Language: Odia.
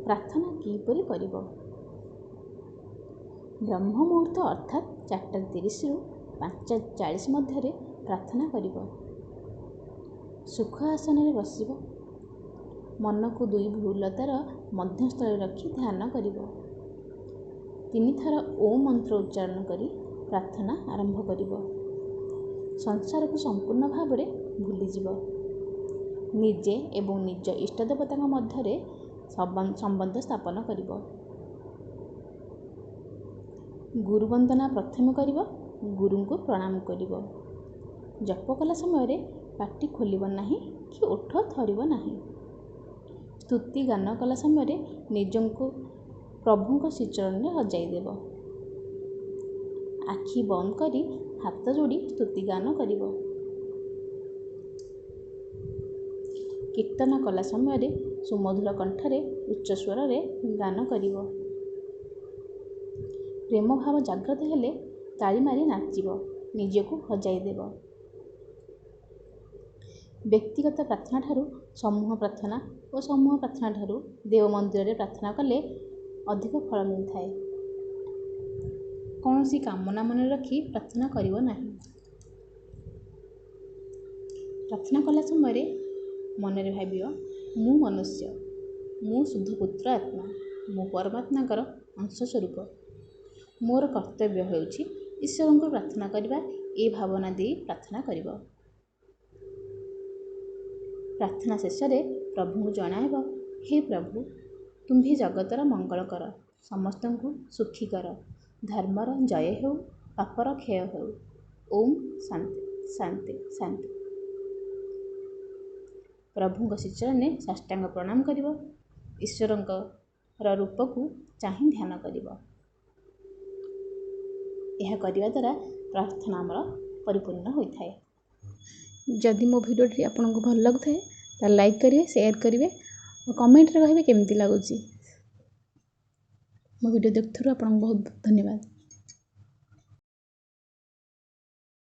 ପ୍ରାର୍ଥନା କିପରି କରିବ? ବ୍ରହ୍ମ ମୁହୂର୍ତ୍ତ ଅର୍ଥାତ୍ 4:30ରୁ 5:40 ମଧ୍ୟରେ ପ୍ରାର୍ଥନା କରିବ। ସୁଖ ଆସନରେ ବସିବ। ମନକୁ ଦୁଇ ଭ୍ରୁଲତାର ମଧ୍ୟସ୍ଥଳରେ ରଖି ଧ୍ୟାନ କରିବ। 3 ଥର ଓମ୍ ମନ୍ତ୍ର ଉଚ୍ଚାରଣ କରି ପ୍ରାର୍ଥନା ଆରମ୍ଭ କରିବ। ସଂସାରକୁ ସମ୍ପୂର୍ଣ୍ଣ ଭାବରେ ଭୁଲିଯିବ। ନିଜେ ଏବଂ ନିଜ ଇଷ୍ଟଦେବତାଙ୍କ ମଧ୍ୟରେ ସମ୍ବନ୍ଧ ସ୍ଥାପନ କରିବ। ଗୁରୁ ବନ୍ଦନା ପ୍ରଥମେ କରିବ। ଗୁରୁଙ୍କୁ ପ୍ରଣାମ କରିବ। ଜପ କଲା ସମୟରେ ପାଟି ଖୋଲିବ ନାହିଁ କି ଓଠ ଥରିବ ନାହିଁ। ସ୍ତୁତି ଗାନ କଲା ସମୟରେ ନିଜକୁ ପ୍ରଭୁଙ୍କ ଶ୍ରୀଚରଣରେ ହଜାଇ ଦେବ। ଆଖି ବନ୍ଦ କରି ହାତ ଯୋଡ଼ି ସ୍ତୁତି ଗାନ କରିବ। କୀର୍ତ୍ତନ କଲା ସମୟରେ ସୁମଧୁର କଣ୍ଠରେ ଉଚ୍ଚ ସ୍ୱରରେ ଗାନ କରିବ। ପ୍ରେମ ଭାବ ଜାଗ୍ରତ ହେଲେ ତାଳି ମାରି ନାଚିବ। ନିଜକୁ ହଜାଇ ଦେବ। ବ୍ୟକ୍ତିଗତ ପ୍ରାର୍ଥନା ଠାରୁ ସମୂହ ପ୍ରାର୍ଥନା ଓ ସମୂହ ପ୍ରାର୍ଥନା ଠାରୁ ଦେବ ମନ୍ଦିରରେ ପ୍ରାର୍ଥନା କଲେ ଅଧିକ ଫଳ ମିଳିଥାଏ। କୌଣସି କାମନା ମନରେ ରଖି ପ୍ରାର୍ଥନା କରିବ ନାହିଁ। ପ୍ରାର୍ଥନା କଲା ସମୟରେ ମନରେ ଭାବିବ, ମୁଁ ମନୁଷ୍ୟ, ମୁଁ ଶୁଦ୍ଧ ପୁତ୍ର ଆତ୍ମା, ମୁଁ ପରମାତ୍ମାଙ୍କର ଅଂଶ ସ୍ୱରୂପ। ମୋର କର୍ତ୍ତବ୍ୟ ହେଉଛି ଈଶ୍ୱରଙ୍କୁ ପ୍ରାର୍ଥନା କରିବା। ଏ ଭାବନା ଦେଇ ପ୍ରାର୍ଥନା କରିବ। ପ୍ରାର୍ଥନା ଶେଷରେ ପ୍ରଭୁଙ୍କୁ ଜଣାଇବ, ହେ ପ୍ରଭୁ, ତୁମ୍ଭେ ଜଗତର ମଙ୍ଗଳ କର, ସମସ୍ତଙ୍କୁ ସୁଖୀ କର, ଧର୍ମର ଜୟ ହେଉ, ପାପର କ୍ଷୟ ହେଉ। ଓମ୍ ଶାନ୍ତି ଶାନ୍ତି ଶାନ୍ତି। ପ୍ରଭୁଙ୍କ ଶ୍ରୀଚରଣରେ ସାଷ୍ଟାଙ୍ଗ ପ୍ରଣାମ କରିବ। ଈଶ୍ୱରଙ୍କର ରୂପକୁ ଚାହିଁ ଧ୍ୟାନ କରିବ। ଏହା କରିବା ଦ୍ୱାରା ପ୍ରାର୍ଥନା ଆମର ପରିପୂର୍ଣ୍ଣ ହୋଇଥାଏ। ଯଦି ମୋ ଭିଡ଼ିଓଟି ଆପଣଙ୍କୁ ଭଲ ଲାଗୁଥାଏ ତାହେଲେ ଲାଇକ୍ କରିବେ, ସେୟାର କରିବେ ଓ କମେଣ୍ଟରେ କହିବେ କେମିତି ଲାଗୁଛି। ମୋ ଭିଡ଼ିଓ ଦେଖୁଥିବାରୁ ଆପଣଙ୍କୁ ବହୁତ ଧନ୍ୟବାଦ।